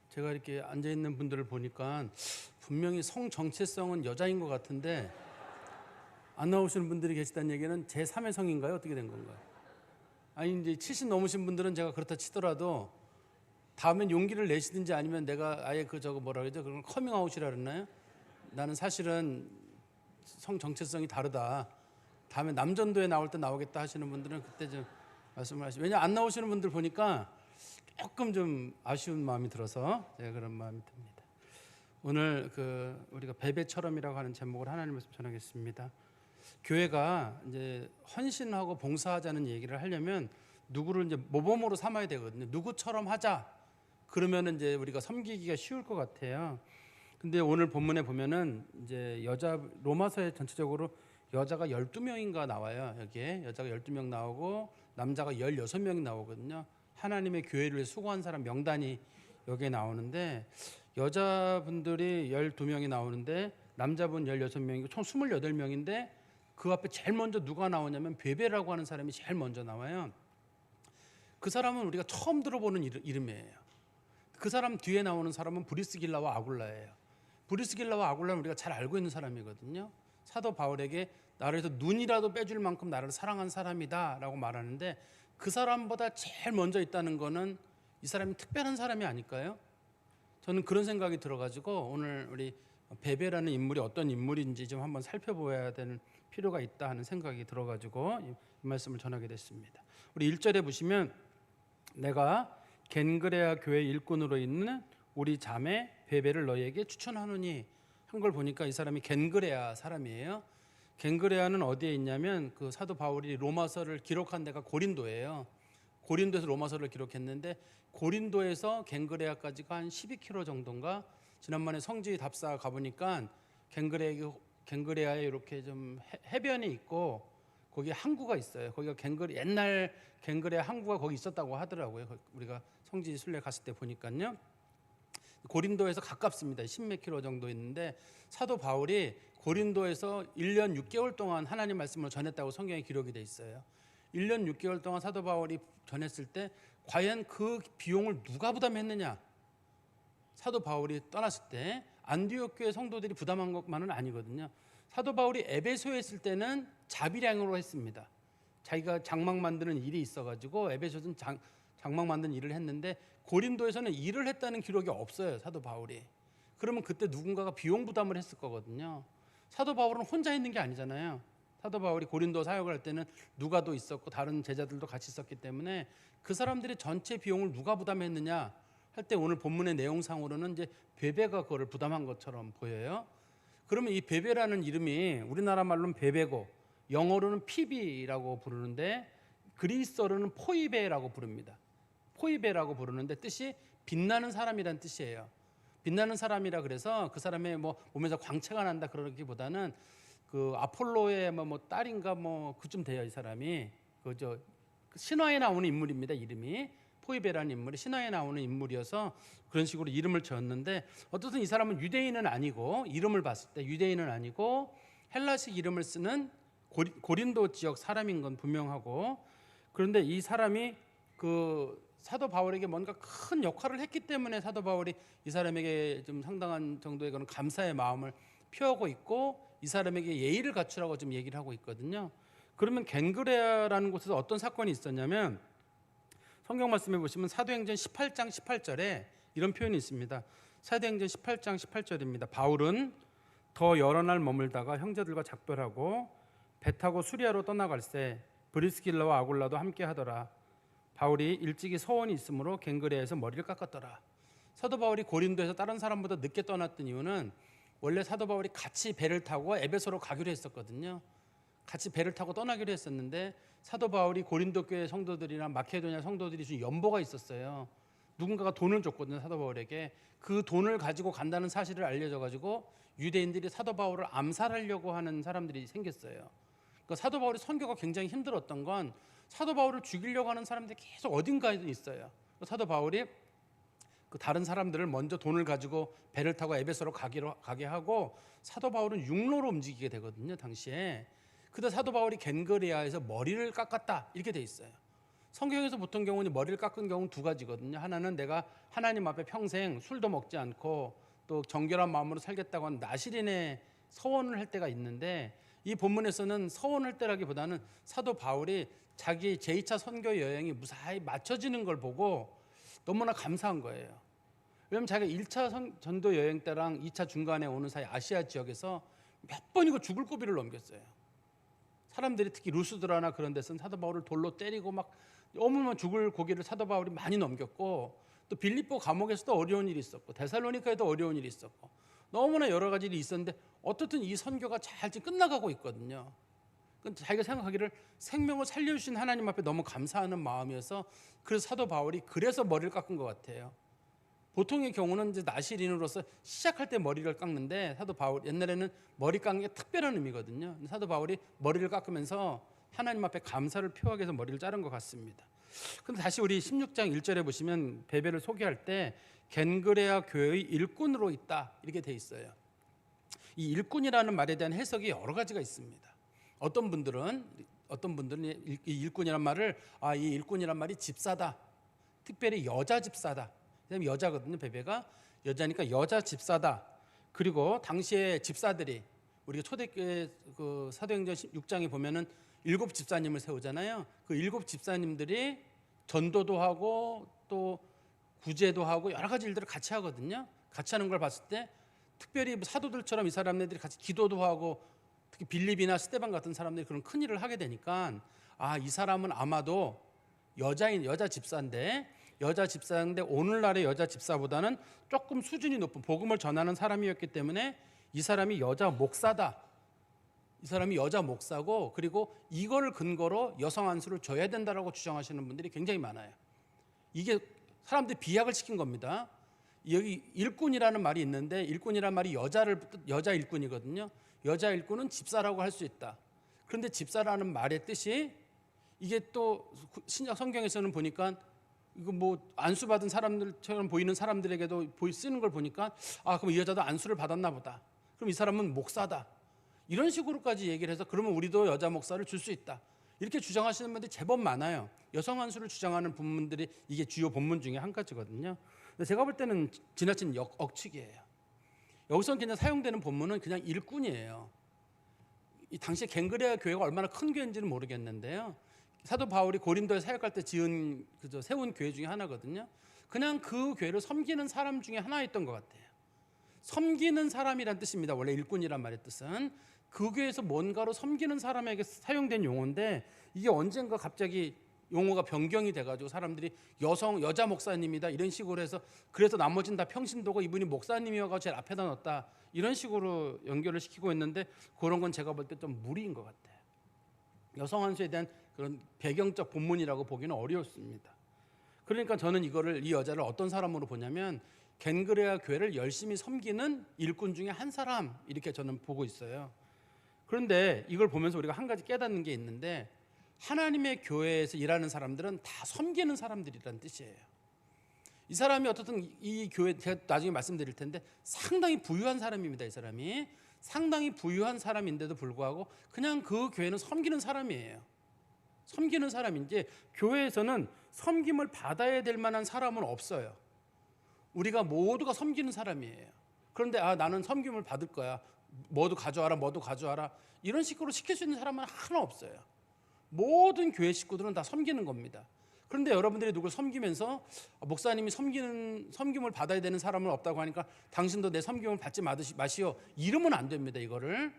제가 이렇게 앉아 있는 분들을 보니까 분명히 성 정체성은 여자인 것 같은데 안 나오시는 분들이 계시다는 얘기는 제 3의 성인가요? 어떻게 된 건가요? 아니 이제 70 넘으신 분들은 제가 그렇다 치더라도 다음엔 용기를 내시든지 아니면 내가 아예 그 저거 뭐라 그러죠? 그런 커밍아웃이라 그러나요? 나는 사실은 성 정체성이 다르다. 다음에 남전도에 나올 때 나오겠다 하시는 분들은 그때 좀 말씀을 하시죠. 왜냐 안 나오시는 분들 보니까 조금 좀 아쉬운 마음이 들어서 제가 그런 마음이 듭니다. 오늘 우리가 베베처럼이라고 하는 제목으로 하나님 말씀 전하겠습니다. 교회가 이제 헌신하고 봉사하자는 얘기를 하려면 누구를 이제 모범으로 삼아야 되거든요. 누구처럼 하자. 그러면 이제 우리가 섬기기가 쉬울 것 같아요. 근데 오늘 본문에 보면은 이제 로마서에 전체적으로 여자가 12명인가 나와요. 여기에 여자가 12명 나오고 남자가 16명이 나오거든요. 하나님의 교회를 위해 수고한 사람 명단이 여기에 나오는데 여자분들이 12명이 나오는데 남자분 16명이고 총 28명인데 그 앞에 제일 먼저 누가 나오냐면 베베라고 하는 사람이 제일 먼저 나와요. 그 사람은 우리가 처음 들어보는 이름이에요. 그 사람 뒤에 나오는 사람은 브리스길라와 아굴라예요. 브리스길라와 아굴라는 우리가 잘 알고 있는 사람이거든요. 사도 바울에게 나를 해서 눈이라도 빼줄 만큼 나를 사랑한 사람이다 라고 말하는데 그 사람보다 제일 먼저 있다는 거는 이 사람이 특별한 사람이 아닐까요? 저는 그런 생각이 들어가지고 오늘 우리 베베라는 인물이 어떤 인물인지 좀 한번 살펴봐야 되는 필요가 있다 하는 생각이 들어가지고 이 말씀을 전하게 됐습니다. 우리 1절에 보시면 내가 겐그레아 교회 일꾼으로 있는 우리 자매 베베를 너희에게 추천하노니 한 걸 보니까 이 사람이 겐그레아 사람이에요. 겐그레아는 어디에 있냐면 그 사도 바울이 로마서를 기록한 데가 고린도예요. 고린도에서 로마서를 기록했는데 고린도에서 겐그레아까지가 한 12km 정도인가. 지난번에 성지 답사 가보니까 겐그레아에 이렇게 좀 해변이 있고 거기 항구가 있어요. 거기가 옛날 겐그레아 항구가 거기 있었다고 하더라고요. 우리가 성지 순례 갔을 때 보니까요. 고린도에서 가깝습니다. 10몇 킬로 정도 있는데 사도 바울이 고린도에서 1년 6개월 동안 하나님 말씀을 전했다고 성경에 기록이 돼 있어요. 1년 6개월 동안 사도 바울이 전했을 때 과연 그 비용을 누가 부담했느냐? 사도 바울이 떠났을 때 안디옥 교회 성도들이 부담한 것만은 아니거든요. 사도 바울이 에베소에 있을 때는 자비량으로 했습니다. 자기가 장막 만드는 일이 있어가지고 에베소는 장막 만드는 일을 했는데 고린도에서는 일을 했다는 기록이 없어요. 사도 바울이. 그러면 그때 누군가가 비용 부담을 했을 거거든요. 사도 바울은 혼자 있는 게 아니잖아요. 사도 바울이 고린도 사역을 할 때는 누가도 있었고 다른 제자들도 같이 있었기 때문에 그 사람들이 전체 비용을 누가 부담했느냐 할 때 오늘 본문의 내용상으로는 이제 베베가 그거를 부담한 것처럼 보여요. 그러면 이 베베라는 이름이 우리나라 말로는 베베고 영어로는 피비라고 부르는데 그리스어로는 포이베라고 부릅니다. 포이베라고 부르는데 뜻이 빛나는 사람이란 뜻이에요. 빛나는 사람이라 그래서 그 사람의 뭐 몸에서 광채가 난다 그러기보다는 그 아폴로의 뭐 딸인가 뭐 그쯤 돼요. 이 사람이 그저 신화에 나오는 인물입니다. 이름이 포이베라는 인물이 신화에 나오는 인물이어서 그런 식으로 이름을 지었는데 어쨌든 이 사람은 유대인은 아니고 이름을 봤을 때 유대인은 아니고 헬라식 이름을 쓰는 고린도 지역 사람인 건 분명하고 그런데 이 사람이 그 사도 바울에게 뭔가 큰 역할을 했기 때문에 사도 바울이 이 사람에게 좀 상당한 정도의 그런 감사의 마음을 표하고 있고 이 사람에게 예의를 갖추라고 좀 얘기를 하고 있거든요. 그러면 겐그레아라는 곳에서 어떤 사건이 있었냐면 성경 말씀해 보시면 사도행전 18장 18절에 이런 표현이 있습니다. 사도행전 18장 18절입니다. 바울은 더 여러 날 머물다가 형제들과 작별하고 배 타고 수리아로 떠나갈새 브리스길라와 아굴라도 함께 하더라. 바울이 일찍이 서원이 있으므로 겐그레아에서 머리를 깎았더라. 사도 바울이 고린도에서 다른 사람보다 늦게 떠났던 이유는 원래 사도 바울이 같이 배를 타고 에베소로 가기로 했었거든요. 같이 배를 타고 떠나기로 했었는데 사도 바울이 고린도 교회 성도들이나 마케도니아 성도들이 준 연보가 있었어요. 누군가가 돈을 줬거든요. 사도 바울에게. 그 돈을 가지고 간다는 사실을 알려줘가지고 유대인들이 사도 바울을 암살하려고 하는 사람들이 생겼어요. 그러니까 사도 바울의 선교가 굉장히 힘들었던 건 사도 바울을 죽이려고 하는 사람들이 계속 어딘가에 있어요. 사도 바울이 그 다른 사람들을 먼저 돈을 가지고 배를 타고 에베소로 가게 하고 사도 바울은 육로로 움직이게 되거든요. 당시에. 그때 사도 바울이 겐그레아에서 머리를 깎았다 이렇게 돼 있어요. 성경에서 보통 경우는 머리를 깎은 경우는 두 가지거든요. 하나는 내가 하나님 앞에 평생 술도 먹지 않고 또 정결한 마음으로 살겠다고 하는 나실인의 서원을 할 때가 있는데, 이 본문에서는 서원할 때라기보다는 사도 바울이 자기 제2차 선교 여행이 무사히 마쳐지는 걸 보고 너무나 감사한 거예요. 왜냐하면 자기가 1차 전도 여행 때랑 2차 중간에 오는 사이 아시아 지역에서 몇 번이고 죽을 고비를 넘겼어요. 사람들이 특히 루스드라나 그런 데서는 사도 바울을 돌로 때리고 막 너무나 죽을 고비를 사도 바울이 많이 넘겼고, 또 빌립보 감옥에서도 어려운 일이 있었고 데살로니카에도 어려운 일이 있었고 너무나 여러 가지 일이 있었는데 어떻든 이 선교가 잘 끝나가고 있거든요. 자기가 생각하기를 생명을 살려주신 하나님 앞에 너무 감사하는 마음이어서, 그래서 사도 바울이 그래서 머리를 깎은 것 같아요. 보통의 경우는 이제 나실인으로서 시작할 때 머리를 깎는데, 사도 바울 옛날에는 머리 깎는 게 특별한 의미거든요. 사도 바울이 머리를 깎으면서 하나님 앞에 감사를 표하기 위해서 머리를 자른 것 같습니다. 그런데 다시 우리 16장 1절에 보시면 베베를 소개할 때 겐그레아 교회의 일꾼으로 있다 이렇게 돼 있어요. 이 일꾼이라는 말에 대한 해석이 여러 가지가 있습니다. 어떤 분들은 이 일꾼이란 말을 이 일꾼이란 말이 집사다, 특별히 여자 집사다. 왜냐면 여자거든요. 베베가 여자니까 여자 집사다. 그리고 당시에 집사들이 우리가 초대교회 그 사도행전 6장에 보면은 7 집사님을 세우잖아요. 그 7 집사님들이 전도도 하고 또 구제도 하고 여러 가지 일들을 같이 하거든요. 같이 하는 걸 봤을 때 특별히 사도들처럼 이 사람들이 같이 기도도 하고, 특히 빌립이나 스데반 같은 사람들이 그런 큰 일을 하게 되니까 이 사람은 아마도 여자 집사인데 오늘날의 여자 집사보다는 조금 수준이 높은 복음을 전하는 사람이었기 때문에 이 사람이 여자 목사다. 이 사람이 여자 목사고, 그리고 이걸 근거로 여성 안수를 줘야 된다라고 주장하시는 분들이 굉장히 많아요. 이게 사람들이 비약을 시킨 겁니다. 여기 일꾼이라는 말이 있는데 일꾼이라는 말이 여자 일꾼이거든요. 여자 일꾼은 집사라고 할 수 있다. 그런데 집사라는 말의 뜻이 이게 또 신약 성경에서는 보니까 이거 뭐 안수 받은 사람들처럼 보이는 사람들에게도 쓰는 걸 보니까 그럼 이 여자도 안수를 받았나 보다. 그럼 이 사람은 목사다. 이런 식으로까지 얘기를 해서 그러면 우리도 여자 목사를 줄 수 있다. 이렇게 주장하시는 분들이 제법 많아요. 여성 안수를 주장하는 본문들이 이게 주요 본문 중에 한 가지거든요. 근데 제가 볼 때는 지나친 억측이에요. 여기서 그냥 사용되는 본문은 그냥 일꾼이에요. 이 당시에 겐그레아 교회가 얼마나 큰 교회인지는 모르겠는데요. 사도 바울이 고린도에 사역할 때 세운 교회 중에 하나거든요. 그냥 그 교회를 섬기는 사람 중에 하나였던 것 같아요. 섬기는 사람이란 뜻입니다. 원래 일꾼이란 말의 뜻은 그 교회에서 뭔가로 섬기는 사람에게 사용된 용어인데, 이게 언젠가 갑자기 용어가 변경이 돼가지고 사람들이 여자 목사님이다 이런 식으로 해서, 그래서 나머지는 다 평신도고 이분이 목사님이어가지고 제일 앞에다 넣었다 이런 식으로 연결을 시키고 있는데, 그런 건 제가 볼 때 좀 무리인 것 같아요. 여성 안수에 대한 그런 배경적 본문이라고 보기는 어렵습니다. 그러니까 저는 이 여자를 어떤 사람으로 보냐면 겐그레아 교회를 열심히 섬기는 일꾼 중에 한 사람 이렇게 저는 보고 있어요. 그런데 이걸 보면서 우리가 한 가지 깨닫는 게 있는데, 하나님의 교회에서 일하는 사람들은 다 섬기는 사람들이라는 뜻이에요. 이 사람이 어떻든 이 교회, 제가 나중에 말씀드릴 텐데 상당히 부유한 사람입니다. 이 사람이 상당히 부유한 사람인데도 불구하고 그냥 그 교회는 섬기는 사람이에요. 섬기는 사람인지, 교회에서는 섬김을 받아야 될 만한 사람은 없어요. 우리가 모두가 섬기는 사람이에요. 그런데 나는 섬김을 받을 거야, 뭐도 가져와라 이런 식으로 시킬 수 있는 사람은 하나 없어요. 모든 교회 식구들은 다 섬기는 겁니다. 그런데 여러분들이 누굴 섬기면서 목사님이 섬김을 받아야 되는 사람은 없다고 하니까 당신도 내 섬김을 받지 마시오 이러면 안 됩니다. 이거를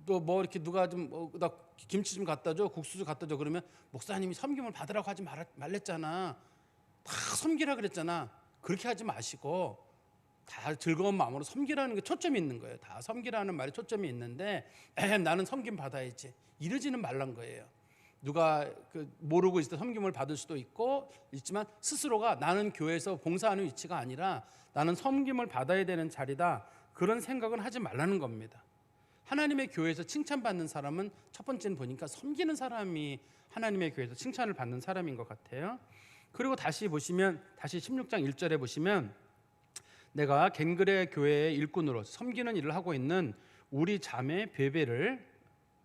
또 뭐 이렇게 누가 나 김치 좀 갖다 줘, 국수 좀 갖다 줘 그러면 목사님이 섬김을 받으라고 하지 말랬잖아, 다 섬기라 그랬잖아, 그렇게 하지 마시고 다 즐거운 마음으로 섬기라는 게 초점이 있는 거예요. 다 섬기라는 말에 초점이 있는데 나는 섬김 받아야지 이러지는 말란 거예요. 누가 모르고 있을 때 섬김을 받을 수도 있지만 스스로가 나는 교회에서 봉사하는 위치가 아니라 나는 섬김을 받아야 되는 자리다, 그런 생각은 하지 말라는 겁니다. 하나님의 교회에서 칭찬받는 사람은 첫 번째는 보니까 섬기는 사람이 하나님의 교회에서 칭찬을 받는 사람인 것 같아요. 그리고 다시 16장 1절에 보시면 내가 겐그레 교회의 일꾼으로 섬기는 일을 하고 있는 우리 자매 베베를,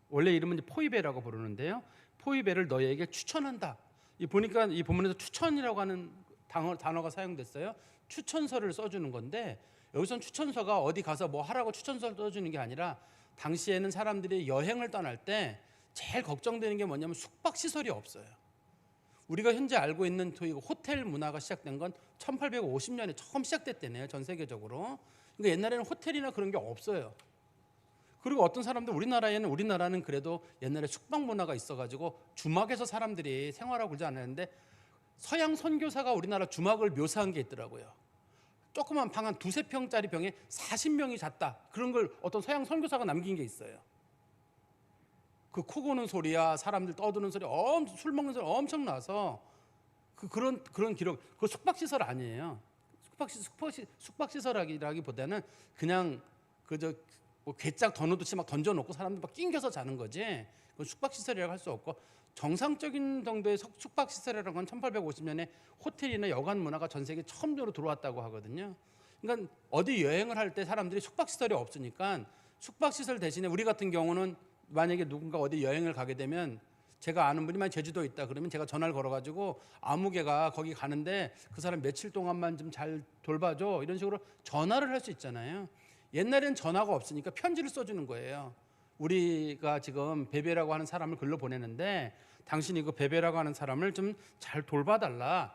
원래 이름은 포이베라고 부르는데요, 포이베를 너희에게 추천한다. 이 보니까 이 본문에서 추천이라고 하는 단어가 사용됐어요. 추천서를 써주는 건데 여기선 추천서가 어디 가서 뭐 하라고 추천서를 써주는 게 아니라 당시에는 사람들이 여행을 떠날 때 제일 걱정되는 게 뭐냐면 숙박시설이 없어요. 우리가 현재 알고 있는 호텔 문화가 시작된 건 1850년에 처음 시작됐대네요. 전 세계적으로. 그러니까 옛날에는 호텔이나 그런 게 없어요. 그리고 어떤 사람들 우리나라는 그래도 옛날에 숙박 문화가 있어가지고 주막에서 사람들이 생활하고 그러지 않았는데 서양 선교사가 우리나라 주막을 묘사한 게 있더라고요. 조그만 방 한 두세 평짜리 병에 40명이 잤다. 그런 걸 어떤 서양 선교사가 남긴 게 있어요. 그 코 고는 소리야, 사람들 떠드는 소리, 술 먹는 소리 엄청 나서 그런 기록. 그 숙박시설 아니에요. 숙박시설이라기보다는 그냥 그저 뭐 괴짝 더 놓듯이 막 던져놓고 사람들 막 낑겨서 자는 거지. 그건 숙박시설이라고 할 수 없고 정상적인 정도의 숙박시설이라는 건 1850년에 호텔이나 여관 문화가 전 세계 처음으로 들어왔다고 하거든요. 그러니까 어디 여행을 할 때 사람들이 숙박시설이 없으니까 숙박시설 대신에 우리 같은 경우는 만약에 누군가 어디 여행을 가게 되면 제가 아는 분이 만약 제주도에 있다 그러면 제가 전화를 걸어가지고 아무개가 거기 가는데 그 사람 며칠 동안만 좀 잘 돌봐줘 이런 식으로 전화를 할 수 있잖아요. 옛날엔 전화가 없으니까 편지를 써주는 거예요. 우리가 지금 베베라고 하는 사람을 글로 보내는데 당신이 그 베베라고 하는 사람을 좀 잘 돌봐달라.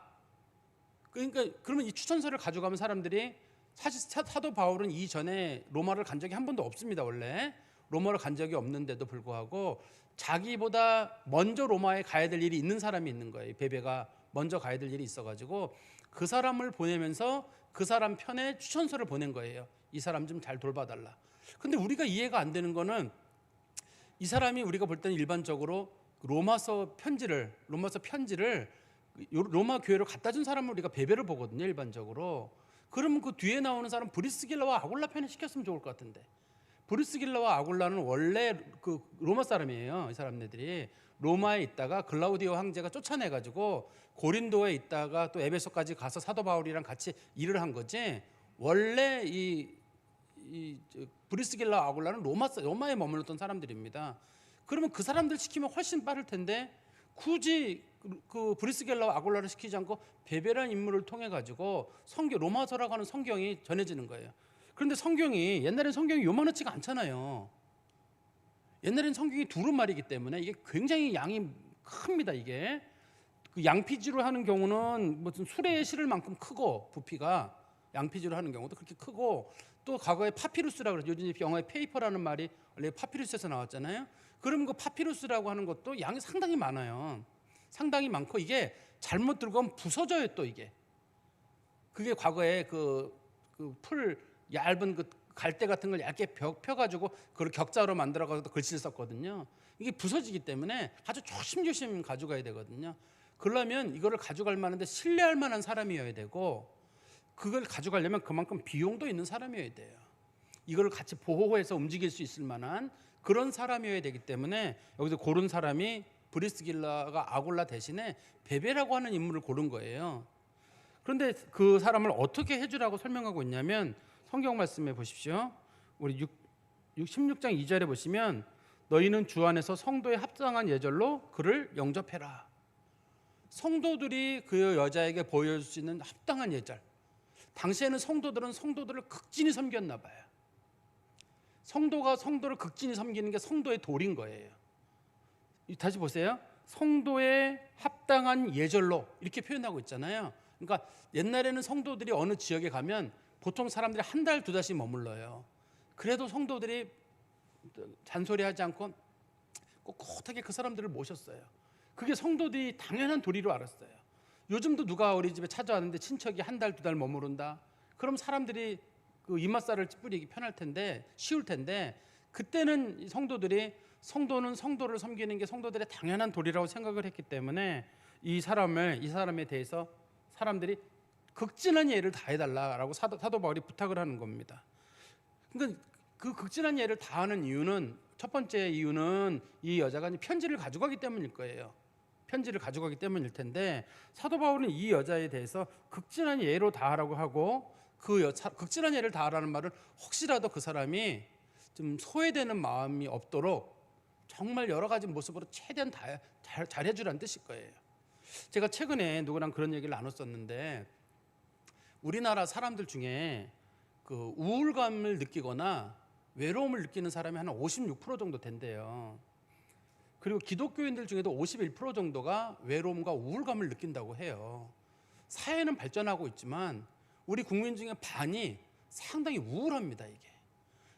그러니까 그러면 이 추천서를 가져가면 사람들이 사실 사도 바울은 이전에 로마를 간 적이 한 번도 없습니다. 원래 로마를 간 적이 없는데도 불구하고 자기보다 먼저 로마에 가야 될 일이 있는 사람이 있는 거예요. 베베가 먼저 가야 될 일이 있어가지고 그 사람을 보내면서 그 사람 편에 추천서를 보낸 거예요. 이 사람 좀 잘 돌봐달라. 근데 우리가 이해가 안 되는 거는 이 사람이 우리가 볼 때는 일반적으로 로마서 편지를 로마 교회로 갖다 준 사람을 우리가 베베를 보거든요. 일반적으로. 그러면 그 뒤에 나오는 사람 브리스길라와 아굴라 편에 시켰으면 좋을 것 같은데 브리스길라와 아굴라는 원래 그 로마 사람이에요. 이 사람들이 로마에 있다가 글라우디오 황제가 쫓아내가지고 고린도에 있다가 또 에베소까지 가서 사도 바울이랑 같이 일을 한 거지. 원래 이 브리스길라 아굴라는 로마에 머물렀던 사람들입니다. 그러면 그 사람들 시키면 훨씬 빠를 텐데 굳이 그 브리스길라와 아굴라를 시키지 않고 베베라는 인물을 통해 가지고 로마서라고 하는 성경이 전해지는 거예요. 그런데 옛날엔 성경이 요만하지가 않잖아요. 옛날엔 성경이 두루마리이기 때문에 이게 굉장히 양이 큽니다. 이게 그 양피지로 하는 경우는 무슨 수레에 실을 만큼 크고 부피가 양피지로 하는 경우도 그렇게 크고 또 과거에 파피루스라고 그러죠. 요즘 영어에 페이퍼라는 말이 원래 파피루스에서 나왔잖아요. 그럼 그 파피루스라고 하는 것도 양이 상당히 많아요. 상당히 많고 이게 잘못 들고 가면 부서져요. 또 이게 그게 과거에 그 풀 얇은 그 갈대 같은 걸 얇게 펴가지고 그걸 격자로 만들어가지고 글씨를 썼거든요. 이게 부서지기 때문에 아주 조심조심 가져가야 되거든요. 그러려면 이거를 가져갈 만한데 신뢰할 만한 사람이어야 되고 그걸 가져가려면 그만큼 비용도 있는 사람이어야 돼요. 이걸 같이 보호해서 움직일 수 있을 만한 그런 사람이어야 되기 때문에 여기서 고른 사람이 브리스길라가 아굴라 대신에 베베라고 하는 인물을 고른 거예요. 그런데 그 사람을 어떻게 해주라고 설명하고 있냐면 성경 말씀해 보십시오. 우리 16장 2절에 보시면 너희는 주 안에서 성도에 합당한 예절로 그를 영접해라. 성도들이 그 여자에게 보여줄 수 있는 합당한 예절. 당시에는 성도들은 성도들을 극진히 섬겼나 봐요. 성도가 성도를 극진히 섬기는 게 성도의 도리인 거예요. 다시 보세요. 성도의 합당한 예절로 이렇게 표현하고 있잖아요. 그러니까 옛날에는 성도들이 어느 지역에 가면 보통 사람들이 한 달, 두 달씩 머물러요. 그래도 성도들이 잔소리하지 않고 꼿꼿하게 그 사람들을 모셨어요. 그게 성도들이 당연한 도리로 알았어요. 요즘도 누가 우리 집에 찾아왔는데 친척이 한 달, 두 달 머무른다. 그럼 사람들이 그 이맛살을 뿌리기 편할 텐데 쉬울 텐데 그때는 성도들이 성도는 성도를 섬기는 게 성도들의 당연한 도리라고 생각을 했기 때문에 이 사람에 대해서 사람들이 극진한 예를 다해달라고 사도 바울이 부탁을 하는 겁니다. 그러니까 그 극진한 예를 다하는 이유는 첫 번째 이유는 이 여자가 편지를 가져가기 때문일 거예요. 편지를 가져가기 때문일 텐데 사도 바울은 이 여자에 대해서 극진한 예로 다하라고 하고 극진한 예를 다하라는 말은 혹시라도 그 사람이 좀 소외되는 마음이 없도록 정말 여러 가지 모습으로 최대한 잘 해주라는 뜻일 거예요. 제가 최근에 누구랑 그런 얘기를 나눴었는데 우리나라 사람들 중에 그 우울감을 느끼거나 외로움을 느끼는 사람이 한 56% 정도 된대요. 그리고 기독교인들 중에도 51% 정도가 외로움과 우울감을 느낀다고 해요. 사회는 발전하고 있지만 우리 국민 중에 반이 상당히 우울합니다, 이게.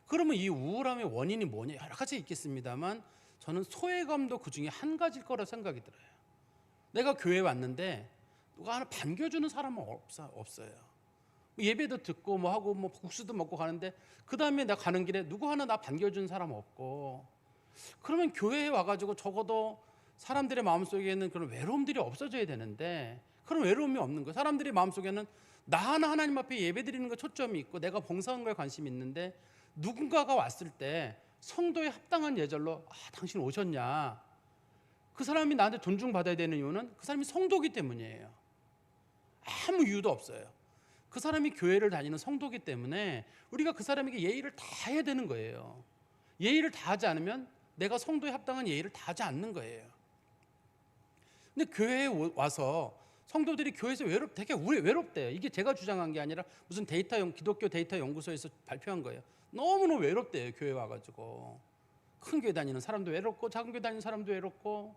그러면 이 우울함의 원인이 뭐냐? 여러 가지 있겠습니다만 저는 소외감도 그 중에 한 가지일 거라 생각이 들어요. 내가 교회에 왔는데 누가 하나 반겨주는 사람은 없어요. 예배도 듣고 뭐 하고 뭐 국수도 먹고 가는데 그 다음에 내가 가는 길에 누구 하나 나 반겨주는 사람 없고, 그러면 교회에 와가지고 적어도 사람들의 마음속에는 그런 외로움들이 없어져야 되는데 그런 외로움이 없는 거예요. 사람들의 마음속에는 나 하나 하나님 앞에 예배드리는 거 초점이 있고 내가 봉사하는 거에 관심이 있는데 누군가가 왔을 때 성도에 합당한 예절로 당신 오셨냐, 그 사람이 나한테 존중받아야 되는 이유는 그 사람이 성도기 때문이에요. 아무 이유도 없어요. 그 사람이 교회를 다니는 성도기 때문에 우리가 그 사람에게 예의를 다 해야 되는 거예요. 예의를 다 하지 않으면 내가 성도에 합당한 예의를 다 하지 않는 거예요. 근데 교회에 와서 성도들이 교회에서 되게 외롭대요. 이게 제가 주장한 게 아니라 무슨 기독교 데이터 연구소에서 발표한 거예요. 너무너무 외롭대요. 교회 와가지고 큰 교회 다니는 사람도 외롭고 작은 교회 다니는 사람도 외롭고.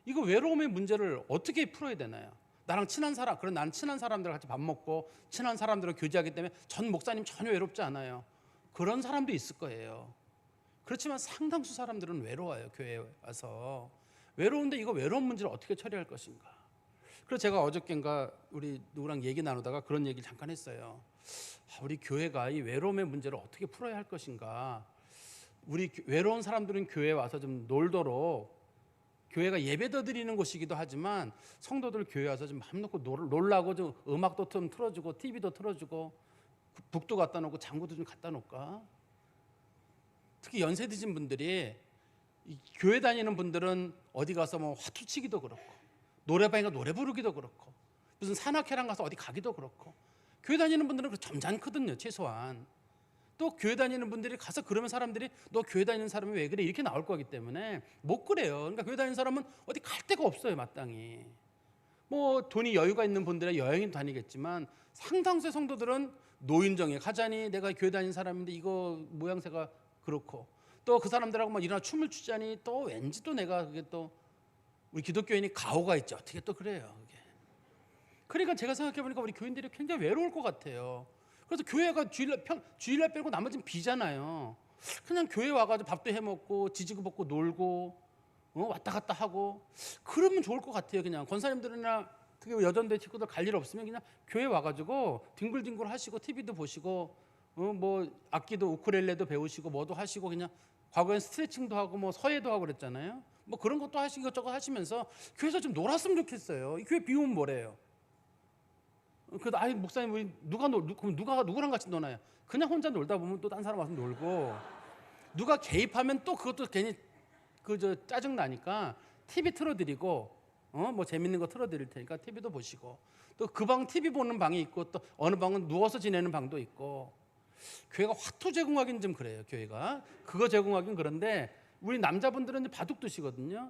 이거 외로움의 문제를 어떻게 풀어야 되나요? 나랑 친한 사람, 그런 나는 친한 사람들과 같이 밥 먹고 친한 사람들과 교제하기 때문에 전 목사님 전혀 외롭지 않아요. 그런 사람도 있을 거예요. 그렇지만 상당수 사람들은 외로워요. 교회에 와서. 외로운데 이거 외로운 문제를 어떻게 처리할 것인가. 그래서 제가 어저께인가 우리 누구랑 얘기 나누다가 그런 얘기를 잠깐 했어요. 우리 교회가 이 외로움의 문제를 어떻게 풀어야 할 것인가. 우리 외로운 사람들은 교회에 와서 좀 놀도록, 교회가 예배도 드리는 곳이기도 하지만 성도들 교회 와서 좀 마음 놓고 놀라고 좀 음악도 좀 틀어주고 TV도 틀어주고 북도 갖다 놓고 장구도 좀 갖다 놓을까. 특히 연세 드신 분들이, 교회 다니는 분들은 어디 가서 뭐 화투 치기도 그렇고 노래방에 가서 노래 부르기도 그렇고 무슨 산악회랑 가서 어디 가기도 그렇고, 교회 다니는 분들은 점잖거든요. 최소한. 또 교회 다니는 분들이 가서 그러면 사람들이 너 교회 다니는 사람이 왜 그래 이렇게 나올 거기 때문에 못 그래요. 그러니까 교회 다니는 사람은 어디 갈 데가 없어요. 마땅히. 뭐 돈이 여유가 있는 분들은 여행인 다니겠지만 상당수의 성도들은 노인정에 가자니 내가 교회 다니는 사람인데 이거 모양새가 그렇고, 또 그 사람들하고 막 일어나 춤을 추자니 또 왠지 또 내가 그게 또 우리 기독교인이 가오가 있죠. 어떻게 또 그래요. 그게. 그러니까 제가 생각해 보니까 우리 교인들이 굉장히 외로울 것 같아요. 그래서 교회가 주일날 빼고 나머지는 비잖아요. 그냥 교회 와가지고 밥도 해먹고 지지고 볶고 놀고 왔다 갔다 하고 그러면 좋을 것 같아요. 그냥 권사님들이나 특히 여전대 친구들 갈 일 없으면 그냥 교회 와가지고 뒹굴뒹굴 하시고 TV도 보시고 뭐 악기도 우쿨렐레도 배우시고 뭐도 하시고, 그냥 과거엔 스트레칭도 하고 뭐 서예도 하고 그랬잖아요. 뭐 그런 것도 하시고 이것저것 하시면서 교회에서 좀 놀았으면 좋겠어요. 이 교회 비우면 뭐래요? 그래도 아니 목사님 우리 그럼 누구랑 같이 노나요? 그냥 혼자 놀다 보면 또 딴 사람 와서 놀고, 누가 개입하면 또 그것도 괜히 짜증 나니까 TV 틀어드리고 뭐 재밌는 거 틀어드릴 테니까 TV도 보시고, 또 그 방 TV 보는 방이 있고 또 어느 방은 누워서 지내는 방도 있고. 교회가 화투 제공하기는 좀 그래요. 교회가 그거 제공하기는 그런데 우리 남자분들은 이제 바둑 두시거든요.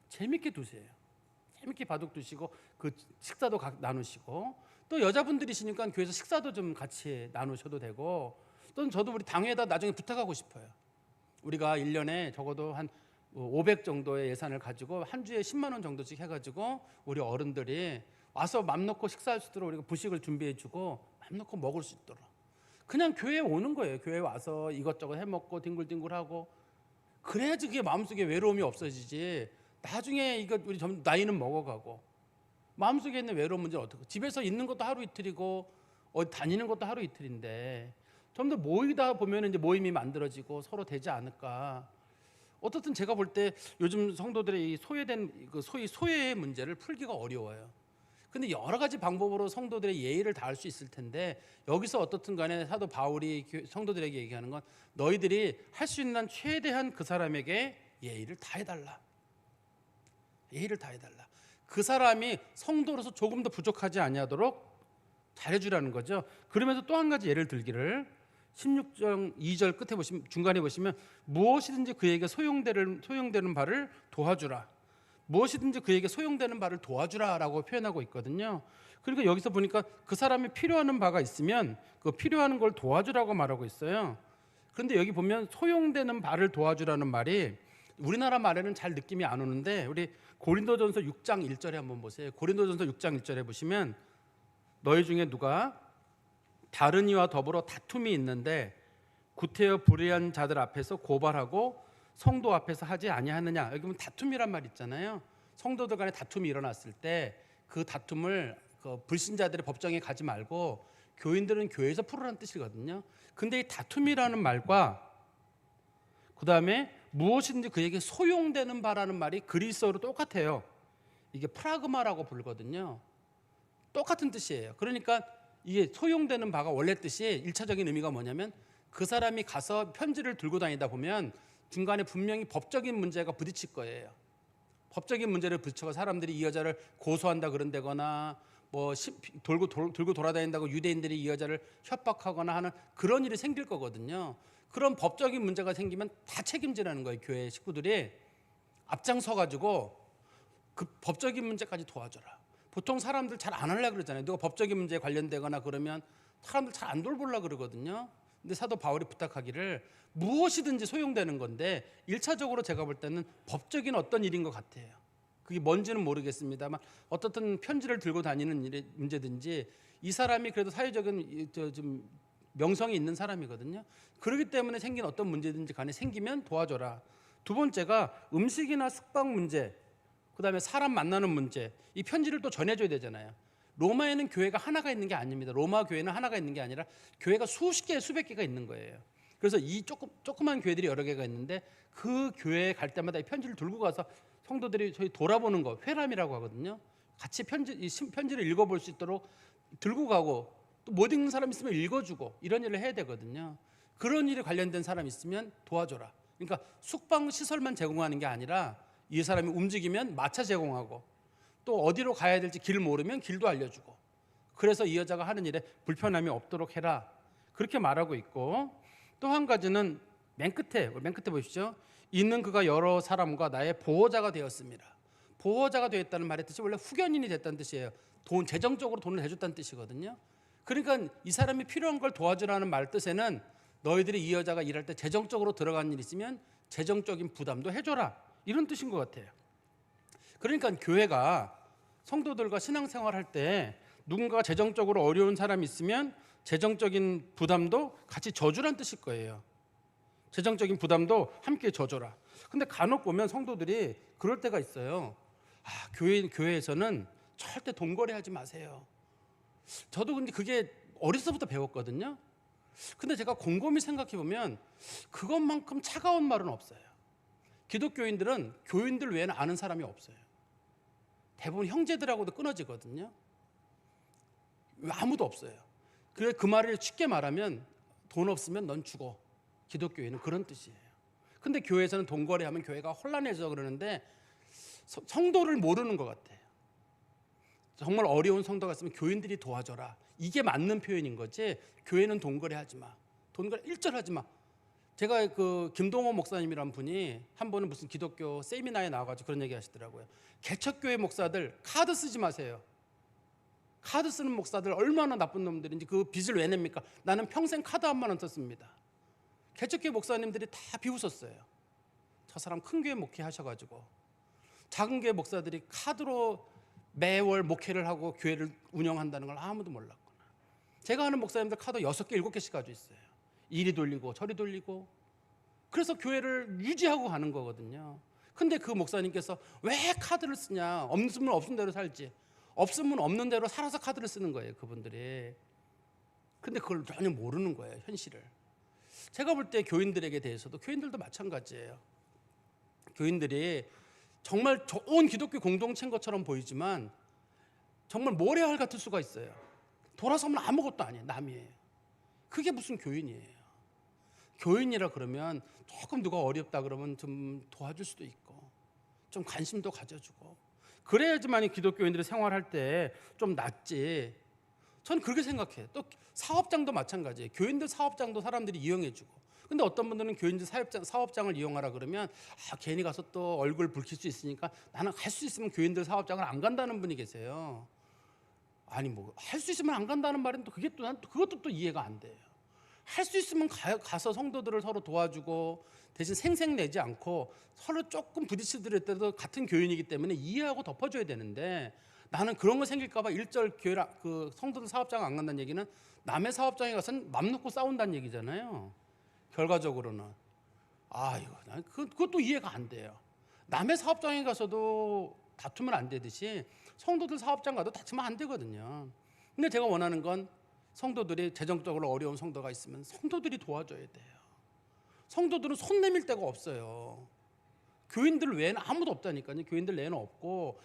재밌게 두세요. 재밌게 바둑 두시고 그 식사도 나누시고, 또 여자분들이시니까 교회에서 식사도 좀 같이 나누셔도 되고, 또는 저도 우리 당회에다 나중에 부탁하고 싶어요. 우리가 1년에 적어도 한 500 정도의 예산을 가지고 한 주에 10만 원 정도씩 해가지고 우리 어른들이 와서 맘 놓고 식사할 수 있도록 우리가 부식을 준비해주고 맘 놓고 먹을 수 있도록 그냥 교회에 오는 거예요. 교회에 와서 이것저것 해먹고 뒹굴뒹굴하고 그래야지 그게 마음속에 외로움이 없어지지. 나중에 이거 우리 점 나이는 먹어가고 마음속에 있는 외로운 문제는 어떻게, 집에서 있는 것도 하루 이틀이고 어디 다니는 것도 하루 이틀인데 좀 더 모이다 보면 이제 모임이 만들어지고 서로 되지 않을까. 어떻든 제가 볼 때 요즘 성도들의 이 소외된 소위 소외의 문제를 풀기가 어려워요. 근데 여러 가지 방법으로 성도들의 예의를 다할 수 있을 텐데, 여기서 어떻든 간에 사도 바울이 성도들에게 얘기하는 건 너희들이 할 수 있는 한 최대한 그 사람에게 예의를 다해달라. 예의를 다해달라. 그 사람이 성도로서 조금 더 부족하지 아니하도록 잘해주라는 거죠. 그러면서 또 한 가지 예를 들기를 16장 2절 끝에 중간에 보시면 무엇이든지 그에게 소용되는 바를 도와주라. 무엇이든지 그에게 소용되는 바를 도와주라라고 표현하고 있거든요. 그러니까 여기서 보니까 그 사람이 필요하는 바가 있으면 그 필요한 걸 도와주라고 말하고 있어요. 그런데 여기 보면 소용되는 바를 도와주라는 말이 우리나라 말에는 잘 느낌이 안 오는데 우리 고린도전서 6장 1절에 한번 보세요. 고린도전서 6장 1절에 보시면 너희 중에 누가 다른 이와 더불어 다툼이 있는데 구태여 불의한 자들 앞에서 고발하고 성도 앞에서 하지 아니하느냐. 여기 보면 다툼이란 말 있잖아요. 성도들 간에 다툼이 일어났을 때 그 다툼을 그 불신자들의 법정에 가지 말고 교인들은 교회에서 풀으라는 뜻이거든요. 근데 이 다툼이라는 말과 그 다음에 무엇이든지 그에게 소용되는 바라는 말이 그리스어로 똑같아요. 이게 프라그마라고 부르거든요. 똑같은 뜻이에요. 그러니까 이게 소용되는 바가 원래 뜻이 1차적인 의미가 뭐냐면 그 사람이 가서 편지를 들고 다니다 보면 중간에 분명히 법적인 문제가 부딪힐 거예요. 법적인 문제를 부딪혀서 사람들이 이 여자를 고소한다 그런다거나 뭐 들고 돌아다닌다고 유대인들이 이 여자를 협박하거나 하는 그런 일이 생길 거거든요. 그런 법적인 문제가 생기면 다 책임지라는 거예요. 교회 식구들이 앞장서 가지고 그 법적인 문제까지 도와줘라. 보통 사람들 잘 안 하려고 그러잖아요. 누가 법적인 문제에 관련되거나 그러면 사람들 잘 안 돌보려고 그러거든요. 근데 사도 바울이 부탁하기를 무엇이든지 소용되는 건데 1차적으로 제가 볼 때는 법적인 어떤 일인 것 같아요. 그게 뭔지는 모르겠습니다만 어떻든 편지를 들고 다니는 일의 문제든지 이 사람이 그래도 사회적인 좀 명성이 있는 사람이거든요. 그렇기 때문에 생긴 어떤 문제든지 간에 생기면 도와줘라. 두 번째가 음식이나 숙박 문제, 그다음에 사람 만나는 문제. 이 편지를 또 전해줘야 되잖아요. 로마에는 교회가 하나가 있는 게 아닙니다. 로마 교회는 하나가 있는 게 아니라 교회가 수십 개, 수백 개가 있는 거예요. 그래서 이 조그만 교회들이 여러 개가 있는데 그 교회에 갈 때마다 이 편지를 들고 가서 성도들이 저희 돌아보는 거, 회람이라고 하거든요. 같이 편지를 읽어볼 수 있도록 들고 가고 또 못 읽는 사람 있으면 읽어주고 이런 일을 해야 되거든요. 그런 일에 관련된 사람 있으면 도와줘라. 그러니까 숙박 시설만 제공하는 게 아니라 이 사람이 움직이면 마차 제공하고 또 어디로 가야 될지 길 모르면 길도 알려주고 그래서 이 여자가 하는 일에 불편함이 없도록 해라. 그렇게 말하고 있고 또 한 가지는 맨 끝에 보십시오. 있는 그가 여러 사람과 나의 보호자가 되었습니다. 보호자가 되었다는 말의 뜻이 원래 후견인이 됐다는 뜻이에요. 재정적으로 돈을 해줬다는 뜻이거든요. 그러니까 이 사람이 필요한 걸 도와주라는 말 뜻에는 너희들이 이 여자가 일할 때 재정적으로 들어간 일 있으면 재정적인 부담도 해줘라. 이런 뜻인 것 같아요. 그러니까 교회가 성도들과 신앙생활할 때 누군가가 재정적으로 어려운 사람이 있으면 재정적인 부담도 같이 져주란 뜻일 거예요. 재정적인 부담도 함께 져줘라. 근데 간혹 보면 성도들이 그럴 때가 있어요. 교회에서는 절대 돈 거래하지 마세요. 저도 근데 그게 어렸을 때부터 배웠거든요. 근데 제가 곰곰이 생각해 보면 그것만큼 차가운 말은 없어요. 기독교인들은 교인들 외에는 아는 사람이 없어요. 대부분 형제들하고도 끊어지거든요. 아무도 없어요. 그래 그 말을 쉽게 말하면 돈 없으면 넌 죽어. 기독교인은 그런 뜻이에요. 근데 교회에서는 돈 거래하면 교회가 혼란해져 그러는데 성도를 모르는 것 같아요. 정말 어려운 성도가 있으면 교인들이 도와줘라. 이게 맞는 표현인 거지. 교회는 돈 거래하지 마. 돈 거래 일절하지 마. 제가 그 김동호 목사님이란 분이 한 번은 무슨 기독교 세미나에 나와가지고 그런 얘기 하시더라고요. 개척교회 목사들 카드 쓰지 마세요. 카드 쓰는 목사들 얼마나 나쁜 놈들인지 그 빚을 왜 냅니까? 나는 평생 카드 10,000원 썼습니다. 개척교회 목사님들이 다 비웃었어요. 저 사람 큰 교회 목회하셔가지고 작은 교회 목사들이 카드로 매월 목회를 하고 교회를 운영한다는 걸 아무도 몰랐구나. 제가 아는 목사님들 카드 6개, 7개씩 가지고 있어요. 이리 돌리고 저리 돌리고 그래서 교회를 유지하고 가는 거거든요. 근데 그 목사님께서 왜 카드를 쓰냐. 없으면 없은 대로 살지. 없으면 없는 대로 살아서 카드를 쓰는 거예요. 그분들이. 근데 그걸 전혀 모르는 거예요. 현실을. 제가 볼 때 교인들에게 대해서도 교인들도 마찬가지예요. 교인들이 정말 좋은 기독교 공동체인 것처럼 보이지만 정말 모래알 같을 수가 있어요. 돌아서면 아무것도 아니에요. 남이에요. 그게 무슨 교인이에요. 교인이라 그러면 조금 누가 어렵다 그러면 좀 도와줄 수도 있고 좀 관심도 가져주고 그래야지만 기독교인들이 생활할 때 좀 낫지. 저는 그렇게 생각해요. 또 사업장도 마찬가지예요. 교인들 사업장도 사람들이 이용해주고 근데 어떤 분들은 교인들 사업장을 이용하라 그러면 괜히 가서 또 얼굴 붉힐 수 있으니까 나는 할 수 있으면 교인들 사업장을 안 간다는 분이 계세요. 아니 뭐 할 수 있으면 안 간다는 말은 또 그것도 또 이해가 안 돼요. 할 수 있으면 가서 성도들을 서로 도와주고 대신 생색 내지 않고 서로 조금 부딪히더라도 같은 교인이기 때문에 이해하고 덮어줘야 되는데, 나는 그런 거 생길까 봐 일절 그 성도들 사업장 안 간다는 얘기는 남의 사업장에 가서는 맘 놓고 싸운다는 얘기잖아요. 결과적으로는 이거 난 그것도 이해가 안 돼요. 남의 사업장에 가서도 다투면 안 되듯이 성도들 사업장 가도 다투면 안 되거든요. 근데 제가 원하는 건 성도들이 재정적으로 어려운 성도가 있으면 성도들이 도와줘야 돼요. 성도들은 손 내밀 데가 없어요. 교인들 외에는 아무도 없다니까요. 교인들 외에는 없고,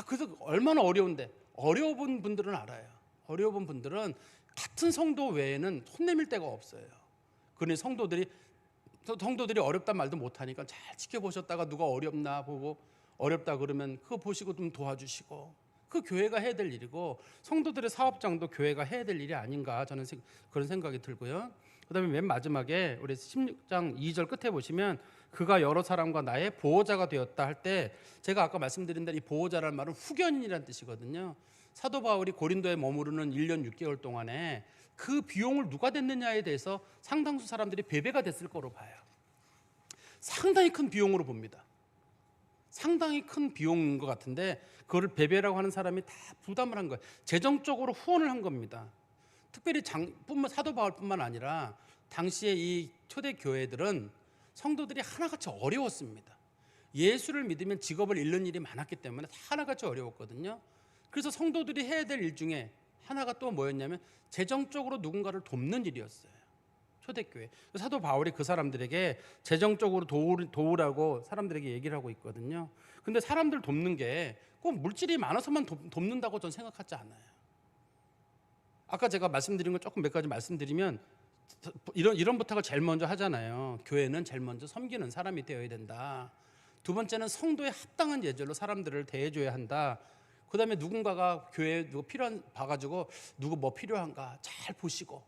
그래서 얼마나 어려운데, 어려운 분들은 알아요. 어려운 분들은 같은 성도 외에는 손 내밀 데가 없어요. 그러니 성도들이 어렵단 말도 못하니까 잘 지켜보셨다가 누가 어렵나 보고 어렵다 그러면 그거 보시고 좀 도와주시고, 그 교회가 해야 될 일이고 성도들의 사업장도 교회가 해야 될 일이 아닌가, 저는 그런 생각이 들고요. 그다음에 맨 마지막에 우리 16장 2절 끝에 보시면 그가 여러 사람과 나의 보호자가 되었다 할 때, 제가 아까 말씀드린 대로 이 보호자라는 말은 후견인이라는 뜻이거든요. 사도 바울이 고린도에 머무르는 1년 6개월 동안에 그 비용을 누가 냈느냐에 대해서 상당수 사람들이 배배가 됐을 거로 봐요. 상당히 큰 비용으로 봅니다. 상당히 큰 비용인 것 같은데 그거를 배배라고 하는 사람이 다 부담을 한 거예요. 재정적으로 후원을 한 겁니다. 특별히 사도 바울뿐만 아니라 당시에 이 초대 교회들은 성도들이 하나같이 어려웠습니다. 예수를 믿으면 직업을 잃는 일이 많았기 때문에 다 하나같이 어려웠거든요. 그래서 성도들이 해야 될 일 중에 하나가 또 뭐였냐면 재정적으로 누군가를 돕는 일이었어요. 초대교회. 사도 바울이 그 사람들에게 재정적으로 도우라고 사람들에게 얘기를 하고 있거든요. 근데 사람들 돕는 게 꼭 물질이 많아서만 돕는다고 저는 생각하지 않아요. 아까 제가 말씀드린 거 조금 몇 가지 말씀드리면, 이런 부탁을 제일 먼저 하잖아요. 교회는 제일 먼저 섬기는 사람이 되어야 된다. 두 번째는 성도의 합당한 예절로 사람들을 대해줘야 한다. 그 다음에 누군가가 교회에 누구 봐가지고 누구 뭐 필요한가 잘 보시고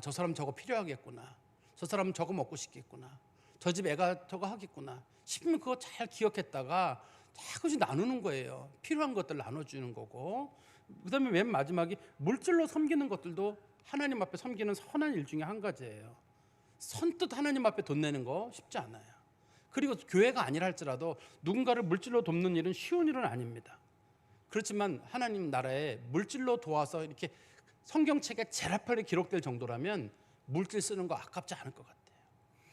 저 사람 저거 필요하겠구나, 저 사람은 저거 먹고 싶겠구나, 저 집 애가 저거 하겠구나 싶으면 그거 잘 기억했다가 자꾸씩 나누는 거예요. 필요한 것들 나눠주는 거고, 그 다음에 맨 마지막이 물질로 섬기는 것들도 하나님 앞에 섬기는 선한 일 중에 한 가지예요. 선뜻 하나님 앞에 돈 내는 거 쉽지 않아요. 그리고 교회가 아니라 할지라도 누군가를 물질로 돕는 일은 쉬운 일은 아닙니다. 그렇지만 하나님 나라에 물질로 도와서 이렇게 성경책에 제일 앞에 기록될 정도라면 물질 쓰는 거 아깝지 않을 것 같아요.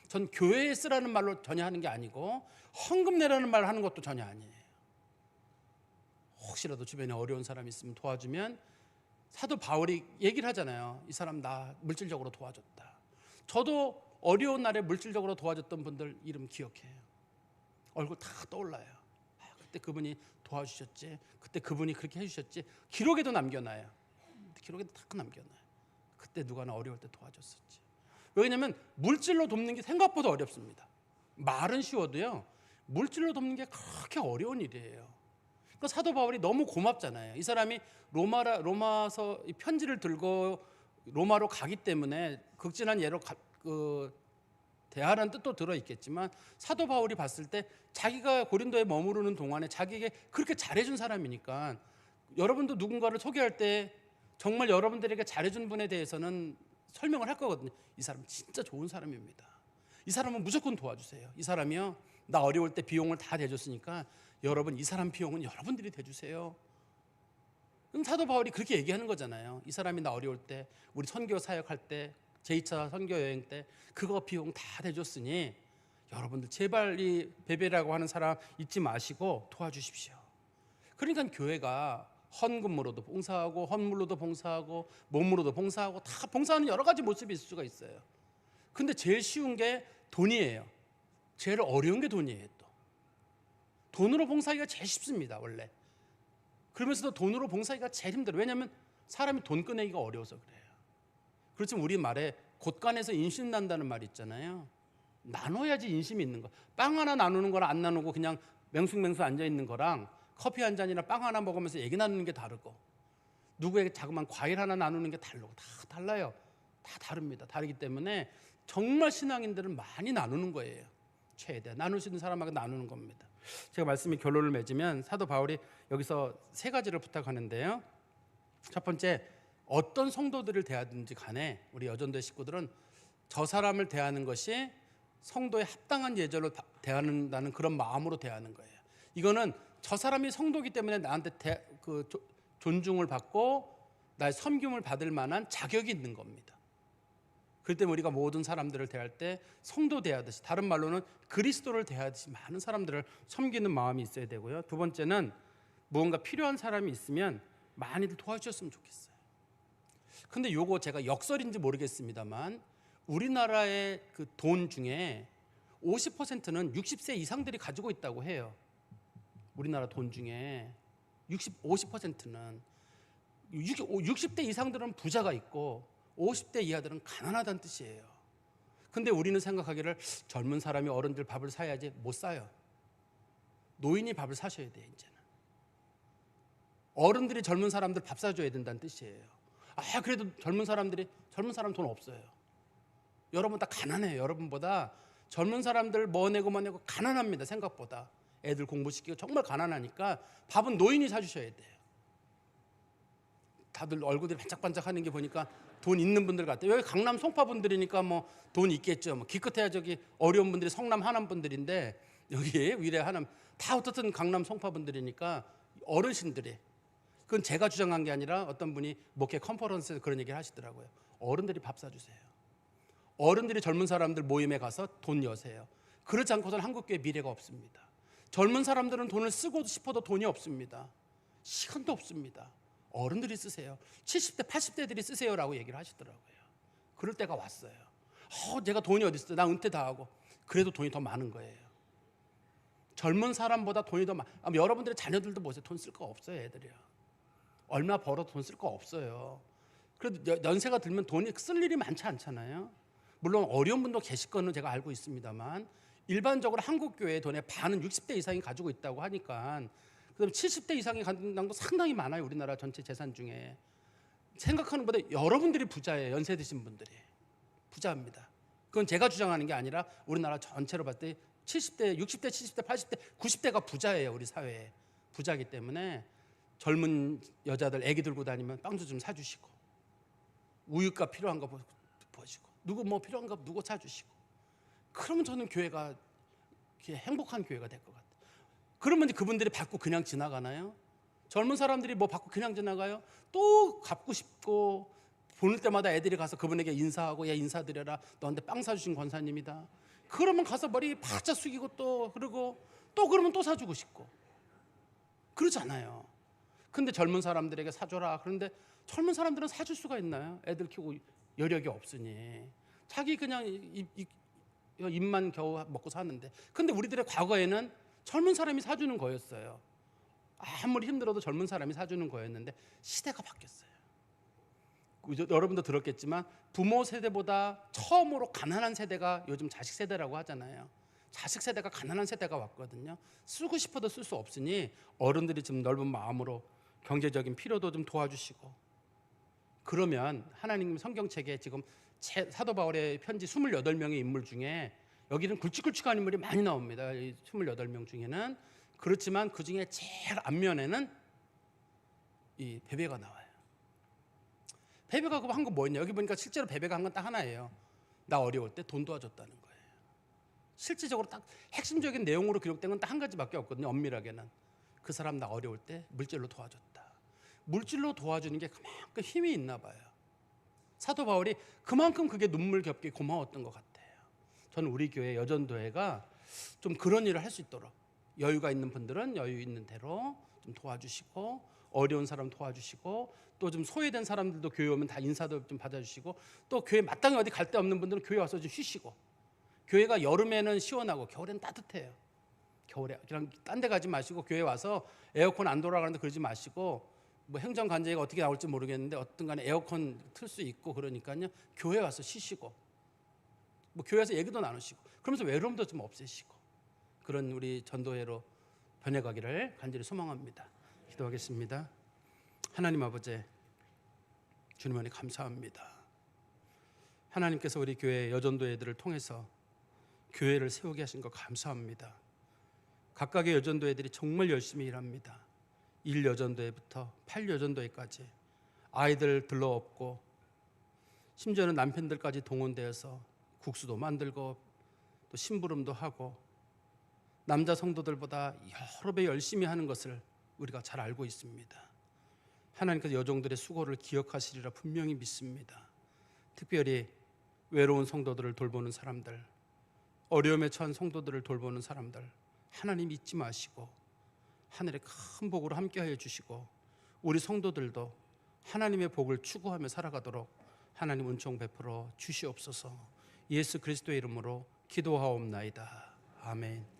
전 교회에 쓰라는 말로 전혀 하는 게 아니고 헌금 내라는 말 하는 것도 전혀 아니에요. 혹시라도 주변에 어려운 사람이 있으면 도와주면, 사도 바울이 얘기를 하잖아요. 이 사람 나 물질적으로 도와줬다. 저도 어려운 날에 물질적으로 도와줬던 분들 이름 기억해요. 얼굴 다 떠올라요. 그때 그분이 도와주셨지, 그때 그분이 그렇게 해주셨지. 기록에도 남겨놔요. 기록에도 다 남겨놔요. 그때 누가 나 어려울 때 도와줬었지. 왜냐하면 물질로 돕는 게 생각보다 어렵습니다. 말은 쉬워도요, 물질로 돕는 게 그렇게 어려운 일이에요. 그러니까 사도 바울이 너무 고맙잖아요. 이 사람이 로마서 편지를 들고 로마로 가기 때문에 극진한 예로 대하라는 뜻도 들어있겠지만, 사도 바울이 봤을 때 자기가 고린도에 머무르는 동안에 자기에게 그렇게 잘해준 사람이니까, 여러분도 누군가를 소개할 때 정말 여러분들에게 잘해준 분에 대해서는 설명을 할 거거든요. 이 사람 진짜 좋은 사람입니다. 이 사람은 무조건 도와주세요. 이 사람이요, 나 어려울 때 비용을 다 대줬으니까 여러분 이 사람 비용은 여러분들이 대주세요. 그럼 사도 바울이 그렇게 얘기하는 거잖아요. 이 사람이 나 어려울 때, 우리 선교 사역할 때, 제2차 선교 여행 때 그거 비용 다 대줬으니 여러분들 제발 이 베베라고 하는 사람 잊지 마시고 도와주십시오. 그러니까 교회가 헌금으로도 봉사하고 헌물로도 봉사하고 몸으로도 봉사하고 다 봉사하는 여러 가지 모습이 있을 수가 있어요. 근데 제일 쉬운 게 돈이에요. 제일 어려운 게 돈이에요. 또 돈으로 봉사하기가 제일 쉽습니다, 원래. 그러면서도 돈으로 봉사하기가 제일 힘들어요. 왜냐하면 사람이 돈 꺼내기가 어려워서 그래요. 그렇지만 우리 말에 곳간에서 인심 난다는 말이 있잖아요. 나눠야지 인심이 있는 거. 빵 하나 나누는 거랑 안 나누고 그냥 맹숭맹숭 앉아있는 거랑 커피 한 잔이나 빵 하나 먹으면서 얘기 나누는 게 다르고, 누구에게 자그마한 과일 하나 나누는 게 다르고 다 달라요. 다 다릅니다. 다르기 때문에 정말 신앙인들은 많이 나누는 거예요. 최대 나눌 수 있는 사람하고 나누는 겁니다. 제가 말씀이 결론을 맺으면 사도 바울이 여기서 세 가지를 부탁하는데요. 첫 번째, 어떤 성도들을 대하든지 간에 우리 여전도의 식구들은 저 사람을 대하는 것이 성도의 합당한 예절로 대하는다는 그런 마음으로 대하는 거예요. 이거는 저 사람이 성도이기 때문에 나한테 존중을 받고 나의 섬김을 받을 만한 자격이 있는 겁니다. 그렇기 때문에 우리가 모든 사람들을 대할 때 성도 대하듯이, 다른 말로는 그리스도를 대하듯이 많은 사람들을 섬기는 마음이 있어야 되고요. 두 번째는 무언가 필요한 사람이 있으면 많이들 도와주셨으면 좋겠어요. 근데 요거 제가 역설인지 모르겠습니다만 우리나라의 그 돈 중에 50%는 60세 이상들이 가지고 있다고 해요. 우리나라 돈 중에 50%는 60대 이상들은 부자가 있고 50대 이하들은 가난하다는 뜻이에요. 근데 우리는 생각하기를 젊은 사람이 어른들 밥을 사야지, 못 사요. 노인이 밥을 사셔야 돼요. 이제는 어른들이 젊은 사람들 밥 사줘야 된다는 뜻이에요. 그래도 젊은 사람 돈 없어요. 여러분 다 가난해요. 여러분보다 젊은 사람들 뭐 내고 가난합니다. 생각보다 애들 공부시키고 정말 가난하니까 밥은 노인이 사주셔야 돼요. 다들 얼굴들이 반짝반짝하는 게 보니까 돈 있는 분들 같아요. 여기 강남 송파 분들이니까 뭐 돈 있겠죠. 뭐 기껏해야 저기 어려운 분들이 성남 하남 분들인데 여기 위례 하남 다 어떻든 강남 송파 분들이니까 어르신들이, 그건 제가 주장한 게 아니라 어떤 분이 목회 컨퍼런스에서 그런 얘기를 하시더라고요. 어른들이 밥 사주세요. 어른들이 젊은 사람들 모임에 가서 돈 여세요. 그렇지 않고서는 한국교회 미래가 없습니다. 젊은 사람들은 돈을 쓰고 싶어도 돈이 없습니다. 시간도 없습니다. 어른들이 쓰세요. 70대 80대들이 쓰세요라고 얘기를 하시더라고요. 그럴 때가 왔어요. 내가 돈이 어디 있어? 나 은퇴 다 하고. 그래도 돈이 더 많은 거예요. 젊은 사람보다 돈이 더 여러분들의 자녀들도 보세요. 돈 쓸 거 없어요. 애들이요. 얼마 벌어도 돈 쓸 거 없어요. 그래도 연세가 들면 돈이 쓸 일이 많지 않잖아요. 물론 어려운 분도 계실 거는 제가 알고 있습니다만 일반적으로 한국 교회의 돈의 반은 60대 이상이 가지고 있다고 하니까, 그다음에 70대 이상이 가진 당도 상당히 많아요. 우리나라 전체 재산 중에. 생각하는 것보다 여러분들이 부자예요. 연세 드신 분들이 부자입니다. 그건 제가 주장하는 게 아니라 우리나라 전체로 봤을 때 70대, 60대, 70대, 80대, 90대가 부자예요. 우리 사회에 부자이기 때문에 젊은 여자들 애기 들고 다니면 빵도 좀 사주시고, 우유값 필요한 거 보시고, 누구 뭐 필요한 거 누구 사주시고, 그러면 저는 교회가 행복한 교회가 될 것 같아요. 그러면 그분들이 받고 그냥 지나가나요? 젊은 사람들이 뭐 받고 그냥 지나가요? 또 갚고 싶고, 보낼 때마다 애들이 가서 그분에게 인사하고, 인사드려라, 너한테 빵 사주신 권사님이다. 그러면 가서 머리 바짝 숙이고 또 그러고 또 그러면 또 사주고 싶고, 그러잖아요. 근데 젊은 사람들에게 사줘라. 그런데 젊은 사람들은 사줄 수가 있나요? 애들 키우고 여력이 없으니 자기 그냥 입만 겨우 먹고 사는데. 근데 우리들의 과거에는 젊은 사람이 사주는 거였어요. 아무리 힘들어도 젊은 사람이 사주는 거였는데 시대가 바뀌었어요. 여러분도 들었겠지만 부모 세대보다 처음으로 가난한 세대가 요즘 자식 세대라고 하잖아요. 자식 세대가 가난한 세대가 왔거든요. 쓰고 싶어도 쓸 수 없으니 어른들이 좀 넓은 마음으로 경제적인 필요도 좀 도와주시고, 그러면 하나님 성경책에 지금 사도 바울의 편지 28명의 인물 중에 여기는 굵직굵직한 인물이 많이 나옵니다. 28명 중에는. 그렇지만 그 중에 제일 앞면에는 이 베베가 나와요. 베베가 한 거 뭐였냐? 여기 보니까 실제로 베베가 한 건 딱 하나예요. 나 어려울 때 돈 도와줬다는 거예요. 실질적으로 딱 핵심적인 내용으로 기록된 건 딱 한 가지밖에 없거든요. 엄밀하게는 그 사람 나 어려울 때 물질로 도와줬다. 물질로 도와주는 게 그만큼 힘이 있나 봐요. 사도 바울이 그만큼 그게 눈물겹게 고마웠던 것 같아요. 저는 우리 교회 여전도회가 좀 그런 일을 할 수 있도록, 여유가 있는 분들은 여유 있는 대로 좀 도와주시고, 어려운 사람 도와주시고, 또 좀 소외된 사람들도 교회 오면 다 인사도 좀 받아주시고, 또 교회 마땅히 어디 갈 데 없는 분들은 교회 와서 좀 쉬시고. 교회가 여름에는 시원하고 겨울에는 따뜻해요. 겨울에 그냥 딴 데 가지 마시고 교회 와서 에어컨 안 돌아가는데 그러지 마시고, 뭐 행정관제가 어떻게 나올지 모르겠는데 어떤 간에 에어컨 틀 수 있고 그러니까요, 교회 와서 쉬시고, 뭐 교회에서 얘기도 나누시고, 그러면서 외로움도 좀 없애시고, 그런 우리 전도회로 변해가기를 간절히 소망합니다. 기도하겠습니다. 하나님 아버지, 주님 안에 감사합니다. 하나님께서 우리 교회 여전도 애들을 통해서 교회를 세우게 하신 거 감사합니다. 각각의 여전도 애들이 정말 열심히 일합니다. 1여전도회부터 8여전도회까지 아이들 들러업고 심지어는 남편들까지 동원되어서 국수도 만들고 또 심부름도 하고 남자 성도들보다 여러 배 열심히 하는 것을 우리가 잘 알고 있습니다. 하나님께서 여종들의 수고를 기억하시리라 분명히 믿습니다. 특별히 외로운 성도들을 돌보는 사람들, 어려움에 처한 성도들을 돌보는 사람들, 하나님 잊지 마시고 하늘의 큰 복으로 함께하여 주시고 우리 성도들도 하나님의 복을 추구하며 살아가도록 하나님 은총 베풀어 주시옵소서. 예수 그리스도의 이름으로 기도하옵나이다. 아멘.